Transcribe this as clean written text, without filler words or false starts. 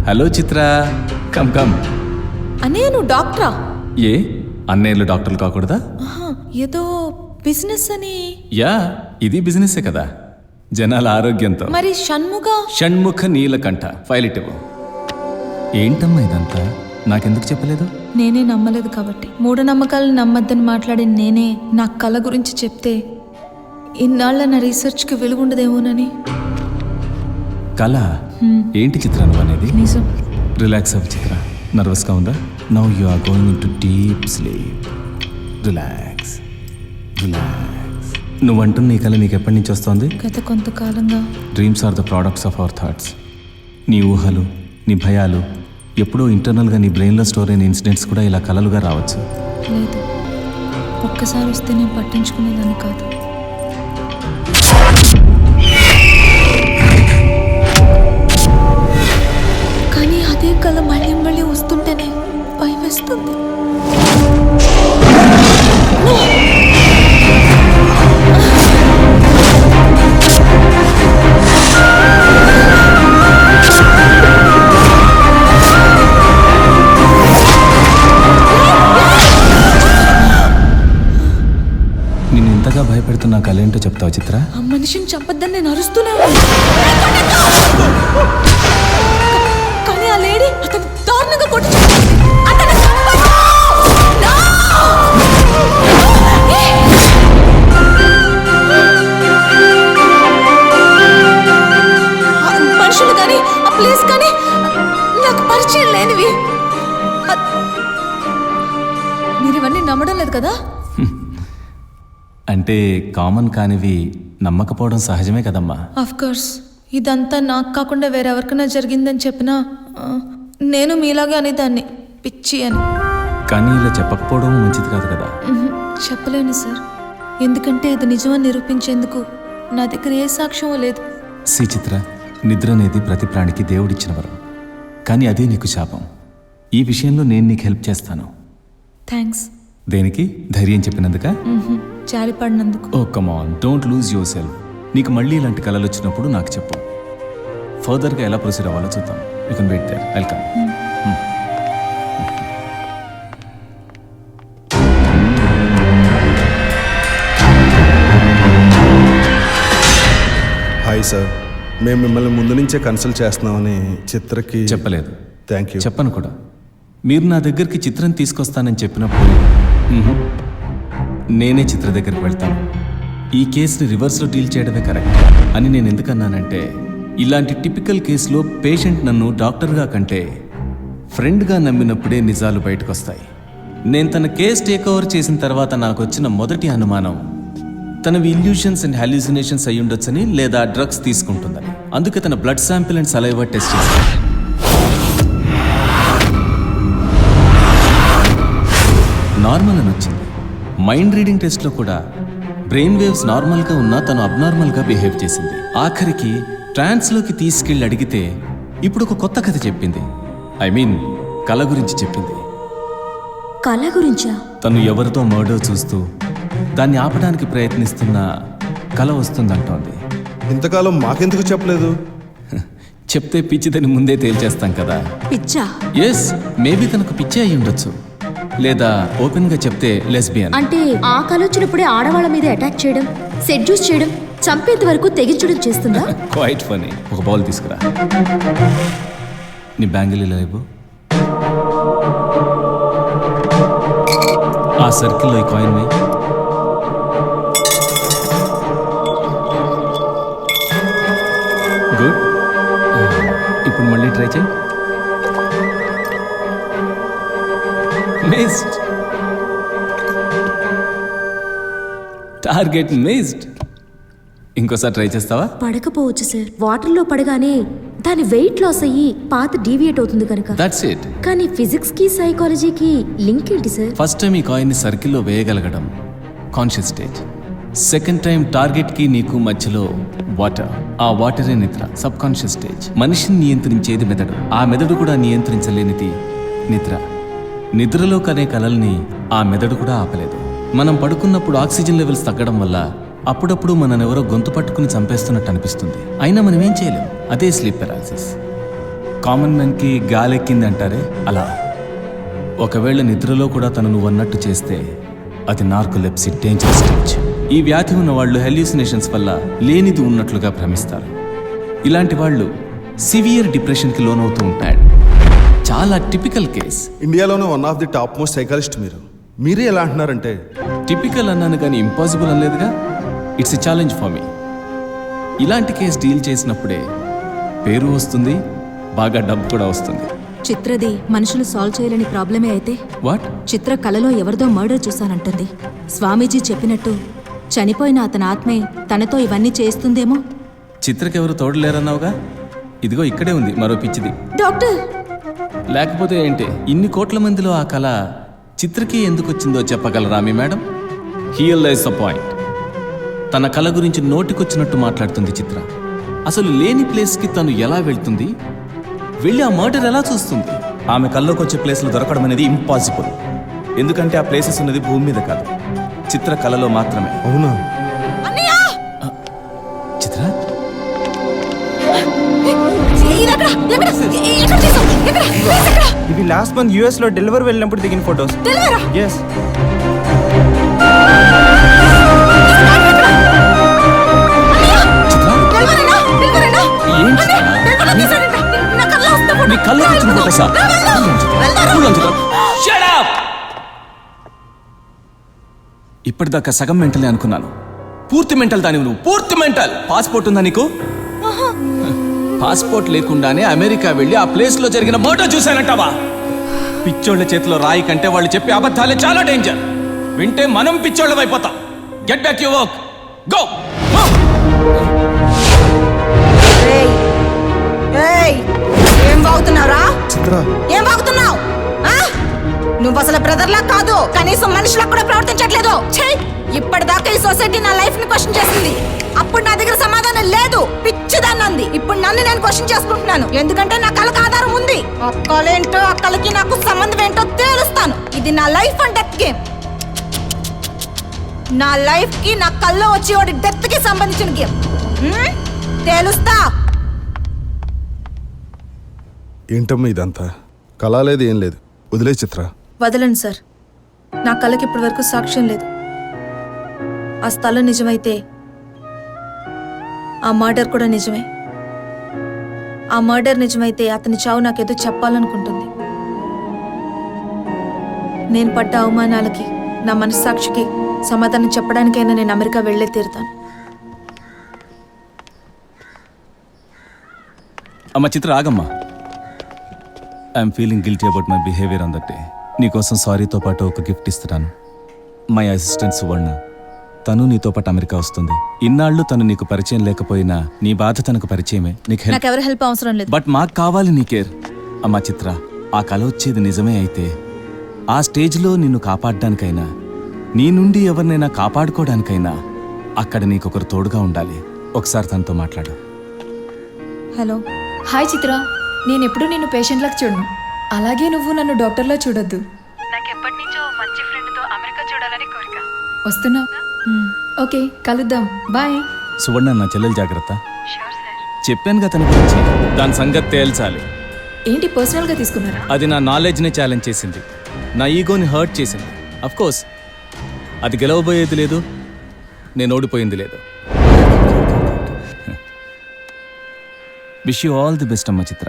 Hello చిత్ర, come come. అన్నయ్య నువ్వు డాక్టరా? ఏ అన్నయ్యలు డాక్టర్లు కాకూడదా? ఏదో బిజినెస్ అని. యా, ఇది బిజినెసే కదా, జనాల ఆరోగ్యంతో. మరి షణ్ముఖ నీలకంఠ ఫైల్ ఇవ్వు. ఏంటమ్మా ఇదంతా, నాకెందుకు చెప్పలేదు? నేనే నమ్మలేదు కాబట్టి. మూఢనమ్మకాలను నమ్మద్దని మాట్లాడిన నేనే నా కళ గురించి చెప్తే ఇన్నాళ్ళ నా రీసెర్చ్కి వెలుగుండదేమోనని. కళ ఏంటి చిత్ర నువ్వు అనేది? నిజం. రిలాక్స్ అవ్వు చిత్ర, నర్వస్గా ఉందా? Now you are going into deep sleep. Relax relax. నువ్వంటున్న నీ కళ నీకు ఎప్పటి నుంచి వస్తుంది? గత కొంతకాలంగా. Dreams are the products of our thoughts. నీ ఊహలు, నీ భయాలు ఎప్పుడో ఇంటర్నల్గా నీ బ్రెయిన్లో స్టోర్ అయిన ఇన్సిడెంట్స్ కూడా ఇలా కలలుగా రావచ్చు. లేదు, ఒక్కసారి వస్తే నేను పట్టించుకునేదాన్ని కాదు. కానీ అదే కళ మళ్ళీ మళ్ళీ వస్తుంటేనే భయం వేస్తుంది. భయపెడుతున్నా కళ ఏంటో చెప్తావు చిత్ర? ఆ మనిషిని చంపద్దని నేను అరుస్తూనే ఉన్నా. కానీ ఆ లేడీ అతను దారుణంగా కొట్టి మనుషులు కానీ ఆ ప్లేస్ కానీ నాకు పరిచయం లేనివి. మీరు ఇవన్నీ నమ్మడం లేదు కదా? అంటే కామన్ కానివి నమ్మకపోవడం సహజమే కదమ్మా. ఆఫ్ కోర్స్, ఇదంతా నాకు కాకుండా వేరెవరికైనా జరిగిందని చెప్పినా నేను మీలాగే అనేదాన్ని పిచ్చి అని. కానీ ఇలా చెప్పకపోవడం మంచిది కాదు కదా. చెప్పలేను సార్, ఎందుకంటే ఇది నిజమని నిరూపించేందుకు నా దగ్గర ఏ సాక్ష్యం లేదు. సి చిత్ర, నిద్ర అనేది ప్రతి ప్రాణికి దేవుడిచ్చిన వరం, కానీ అదే నీకు శాపం. ఈ విషయంలో నేను నీకు హెల్ప్ చేస్తాను. థ్యాంక్స్. దేనికి? ధైర్యం చెప్పినందుక? జాలిపడినందుకు. Oh come on, don't lose yourself. నీకు మళ్ళీ ఇలాంటి కళలు వచ్చినప్పుడు నాకు చెప్పు. ఫర్దర్గా ఎలా ప్రొసీడ్ అవ్వాలో చూద్దాం. You can wait there, welcome. Hi sir, మేము మిమ్మల్ని ముందు నుంచే కన్సల్ట్ చేస్తున్నామని చిత్రకి చెప్పలేదు. Thank you. చెప్పను కూడా. మీరు నా దగ్గరికి చిత్రం తీసుకొస్తానని చెప్పినప్పుడు నేనే చిత్ర దగ్గరికి వెళ్తాను. ఈ కేసుని రివర్స్లో డీల్ చేయడమే కరెక్ట్ అని నేను ఎందుకన్నానంటే, ఇలాంటి టిపికల్ కేసులో పేషెంట్ నన్ను డాక్టర్గా కంటే ఫ్రెండ్గా నమ్మినప్పుడే నిజాలు బయటకు వస్తాయి. నేను తన కేసు టేక్ ఓవర్ చేసిన తర్వాత నాకు వచ్చిన మొదటి అనుమానం తనవి ఇల్యూషన్స్ అండ్ హాల్యూసినేషన్స్ అయి ఉండొచ్చని, లేదా డ్రగ్స్ తీసుకుంటుందని. అందుకే తన blood sample and saliva test చేశాను. నార్మల్ అని వచ్చింది. మైండ్ రీడింగ్ టెస్ట్లో కూడా బ్రెయిన్ వేవ్స్ నార్మల్గా ఉన్నా తను అబ్నార్మల్గా బిహేవ్ చేసింది. ఆఖరికి ట్రాన్స్లోకి తీసుకెళ్ళి అడిగితే ఇప్పుడు ఒక కొత్త కథ చెప్పింది. ఐ మీన్ కళ గురించి చెప్పింది. కళ గురించా? తను ఎవరితో మర్డర్ చూస్తూ దాన్ని ఆపడానికి ప్రయత్నిస్తున్న కళ వస్తుందంటోంది. ఇంతకాలం మాకెందుకు చెప్పలేదు? చెప్తే పిచ్చిదని ముందే తేల్చేస్తాం కదా. పిచ్చా? ఎస్, మేబీ తనకు పిచ్చి అయి ఉండొచ్చు, లేదా ఓపెన్ గా చెప్తే లెస్బియన్. అంటే ఆ కళ వచ్చినప్పుడే ఆడవాళ్ళ మీద అటాక్ చేయడం, సెడ్యూస్ చేయడం, చంపేంత వరకు తెగించడం చేస్తుందా? Quiet funny. ఒక బౌల్ తీసుకురా. నీ బ్యాంగిల్ ఇలా ఇవ్వు. ఆ సర్కిల్లో ఈ కాయిన్ వేయి. గుడ్. ఇప్పుడు మళ్ళీ ట్రై చేయి. మిస్డ్. Target missed. ఇంకోసారి ట్రై చేస్తావా? పడకపోవచ్చు సార్. వాటర్లో పడగానే దాని వెయిట్ లాస్ అయ్యి పాత డీవియేట్ అవుతుంది కనుక. That's it. కానీ ఫిజిక్స్ కి సైకాలజీకి లింక్ ఏంటి సార్? ఫస్ట్ టైం ఈ కాయిన్ని సర్కిల్లో వేయగలగడం conscious stage. Second time target కి నీకు మధ్యలో వాటర్. ఆ వాటరే నిద్ర, సబ్ కాన్షియస్ స్టేజ్. మనిషిని నియంత్రించేది మెదడు, ఆ మెదడు కూడా నియంత్రించలేనిది నిద్ర. నిద్రలో కనే కలల్ని ఆ మెదడు కూడా ఆపలేదు. మనం పడుకున్నప్పుడు ఆక్సిజన్ లెవెల్స్ తగ్గడం వల్ల అప్పుడప్పుడు మననెవరో గొంతు పట్టుకుని చంపేస్తున్నట్టు అనిపిస్తుంది. అయినా మనం ఏం చేయలేం. అదే స్లీప్ పెరాలసిస్. కామన్ మ్యాన్కి గాలెక్కింది అంటారే అలా. ఒకవేళ నిద్రలో కూడా తను నువ్వు అన్నట్టు చేస్తే అది నార్కోలెప్సీ డేంజర్ స్టేజ్. ఈ వ్యాధి ఉన్న వాళ్ళు హెల్యూసినేషన్స్ వల్ల లేనిది ఉన్నట్లుగా భ్రమిస్తారు. ఇలాంటి వాళ్ళు సివియర్ డిప్రెషన్కి లోనవుతూ ఉంటాడు. చాలా టిపికల్ కేస్. ఇండియాలోనే one of the top most psychologist మీరే ఎలా అంటున్నారంటే? టిపికల్ అన్నాను కానీ ఇంపాసిబుల్ అనలేదుగా. It's a challenge for me. ఇలాంటి కేసు డీల్ చేసినప్పుడే పేరు వస్తుంది, బాగా డబ్బు కూడా వస్తుంది. చిత్రది మనుషులు సాల్వ్ చేయలేని ప్రాబ్లమే అయితే వాట్? చిత్ర కలలో ఎవరిదో మర్డర్ చూశానంటుంది. స్వామీజీ చెప్పినట్టు చనిపోయిన అతని ఆత్మే తనతో ఇవన్నీ చేస్తుందేమో. చిత్రకి ఎవరు తోడలేరన్నావుగా, ఇదిగో ఇక్కడే ఉంది మరో పిచ్చిది. డాక్టర్, లేకపోతే ఏంటి, ఇన్ని కోట్ల మందిలో ఆ కళ చిత్రకి ఎందుకు వచ్చిందో చెప్పగలరా మీ madam? Here lies the point. తన కళ గురించి నోటికొచ్చినట్టు మాట్లాడుతుంది చిత్ర. అసలు లేని ప్లేస్కి తను ఎలా వెళ్తుంది, వెళ్ళి ఆ మర్డర్ ఎలా చూస్తుంది? ఆమె కల్లోకి వచ్చే ప్లేస్లు దొరకడం అనేది ఇంపాసిబుల్. ఎందుకంటే ఆ ప్లేసెస్ ఉన్నది భూమి మీద కాదు, చిత్ర కళలో మాత్రమే. అవునా? చిత్ర ఇవి లాస్ట్ మంత్ యుఎస్ లో డెలివరీ వెళ్ళినప్పుడు దిగిన ఫొటోస్. ఎస్. ఏం చిత్ర? నీ కళ్ళు వచ్చిన ఫోటోసా? Shut up! ఇప్పటిదాకా సగం మెంటలే అనుకున్నాను. పూర్తి మెంటల్ దానివి నువ్వు, పూర్తి మెంటల్. పాస్పోర్ట్ ఉందా నీకు? పాస్పోర్ట్ లేకుండానే అమెరికా వెళ్ళి ఆ ప్లేస్ లో జరిగిన మర్డర్ చూశానంటావా? పిచ్చోళ్ళ చేతిలో రాయి కంటే వాళ్ళు చెప్పే అబద్ధాలే చాలా డేంజర్. వింటే మనం పిచ్చోళ్ళం అయిపోతాం. Get back your work. Go. ఏం బాగుతున్నావురా? చిత్ర, ఏం బాగుతున్నావు? నువ్వు అసలు బ్రదర్లా కాదు, కనీసం మనుషులకు కూడా ప్రవర్తించట్లేదు. ఇప్పటిదాకా ఈ సొసైటీ నా లైఫ్ ని క్వశ్చన్ చేసింది. అప్పుడు నా దగ్గర సమాధానం లేదు, పిచ్చిదాన్ని అంది. ఇప్పుడు నన్ను నేను క్వశ్చన్ చేసుకుంటున్నాను, ఎందుకంటే నా కళకు ఆధారం ఉంది. ఆ కళేంటో, ఆ కళకి నాకు సంబంధం ఏంటో తేలుస్తాను. ఇది నా లైఫ్ అండ్ డెత్ గేమ్. నా లైఫ్ కి, నా కల్లో వచ్చి వాడి డెత్ కి సంబంధించిన గేమ్. తేలుస్తా. ఏంటమ్మా ఇదంతా? కళ లేదు, ఏం లేదు. వదిలే చిత్ర. వదలండి సార్. నా కళ్ళకి ఇప్పటి వరకు సాక్ష్యం లేదు. ఆ స్థలం నిజమైతే ఆ మర్డర్ కూడా నిజమే. ఆ మర్డర్ నిజమైతే అతని చావు నాకేదో చెప్పాలనుకుంటుంది. నేను పడ్డ అవమానాలకి, నా మనస్సాక్షికి సమాధానం చెప్పడానికైనా నేను అమెరికా వెళ్ళే తీరుతాను. అమ్మ చిత్ర, ఆగమ్మా. I'm feeling guilty about my behaviour on that day. నీకోసం సారీతో పాటు ఒక గిఫ్ట్ ఇస్తున్నాను. మై అసిస్టెంట్ సువర్ణ, తను నీతో పాటు అమెరికా వస్తుంది. ఇన్నాళ్ళు తను నీకు పరిచయం లేకపోయినా నీ బాధ తనకు పరిచయమే. నీకు నాకెవరి హెల్ప్ అవసరం లేదు. బట్ మాకు కావాలి నీ కేర్. అమ్మా చిత్ర, ఆ కల వచ్చేది నిజమే అయితే ఆ స్టేజ్లో నిన్ను కాపాడడానికైనా, నీ నుండి ఎవరినైనా కాపాడుకోవడానికైనా అక్కడ నీకొకరు తోడుగా ఉండాలి. ఒకసారి తనతో మాట్లాడు. హలో. హాయ్ చిత్ర, నేనెప్పుడు నిన్ను పేషెంట్లకు చూడను, అలాగే నువ్వు నన్ను డాక్టర్లా చూడొద్దు. నాకెప్పటి నుంచో మంచి ఫ్రెండ్తో అమెరికా చూడాలని కోరిక. వస్తున్నావు? ఓకే, కలుద్దాం. బాయ్. సువర్ణ, నా చెల్లెలు జాగ్రత్త. Sure sir. చెప్పానుగా తన గురించి. దాని సంగతి తేల్చాలి. ఏంటి పర్సనల్గా తీసుకున్నారా? అది నా నాలెడ్జ్ని ఛాలెంజ్ చేసింది, నా ఈగోని హర్ట్ చేసింది. అఫ్ కోర్స్ అది గెలవబోయేది లేదు, నేను ఓడిపోయింది లేదు. Wish you all the best అమ్మ చిత్ర.